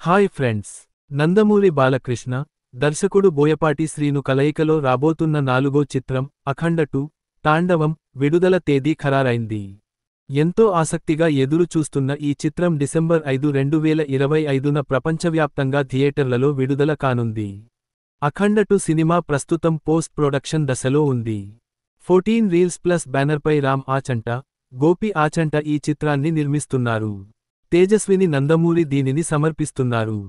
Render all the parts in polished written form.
Hi friends, Nandamuri Balakrishna, దర్శకుడు బోయపాటి శ్రీను కలయికలో రాబోతున్న 4వ చిత్రం అఖండ 2 తాండవం విడుదల తేదీ ఖరారైంది. ఎంతో ఆసక్తిగా ఎదురు చూస్తున్న ఈ చిత్రం డిసెంబర్ 5, 2025న ప్రపంచవ్యాప్తంగా థియేటర్లలో విడుదల కానుంది. అఖండ 2 సినిమా ప్రస్తుతం పోస్ట్ ప్రొడక్షన్ దశలో ఉంది. 14 రీల్స్ ప్లస్ బ్యానర్పై రామ్ ఆచంట, గోపి ఆచంట ఈ చిత్రాన్ని నిర్మిస్తున్నారు. తేజస్విని నందమూరి దీనిని సమర్పిస్తున్నారు.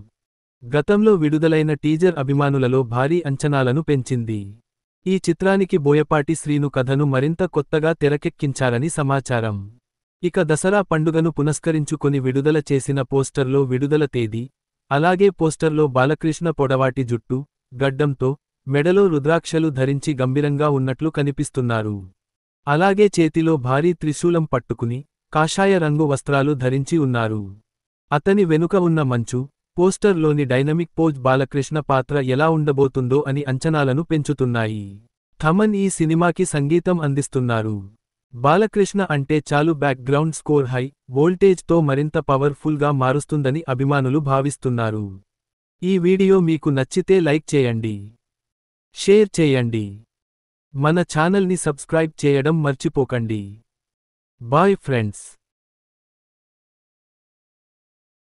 గతంలో విడుదలైన టీజర్ అభిమానులలో భారీ అంచనాలను పెంచింది. ఈ చిత్రానికి బోయపాటి శ్రీను కథను మరింత కొత్తగా తెరకెక్కించారని సమాచారం. ఇక దసరా పండుగను పునస్కరించుకొని విడుదల చేసిన పోస్టర్లో విడుదల తేదీ, అలాగే పోస్టర్లో బాలకృష్ణ పొడవాటి జుట్టు, గడ్డంతో, మెడలో రుద్రాక్షలు ధరించి గంభీరంగా ఉన్నట్లు కనిపిస్తున్నారు. అలాగే చేతిలో భారీ త్రిశూలం పట్టుకుని, కాషాయ రంగు వస్త్రాలు ధరించి ఉన్నారు. అతని వెనుక ఉన్న మంచు, పోస్టర్లోని డైనమిక్ పోజ్ బాలకృష్ణ పాత్ర ఎలా ఉండబోతుందో అని అంచనాలను పెంచుతున్నాయి. థమన్ ఈ సినిమాకి సంగీతం అందిస్తున్నారు. బాలకృష్ణ అంటే చాలు బ్యాక్గ్రౌండ్ స్కోర్ హై వోల్టేజ్తో మరింత పవర్ఫుల్గా మారుస్తుందని అభిమానులు భావిస్తున్నారు. ఈ వీడియో మీకు నచ్చితే లైక్ చేయండి, షేర్ చేయండి. మన ఛానల్ని సబ్స్క్రైబ్ చేయడం మర్చిపోకండి. Bye friends.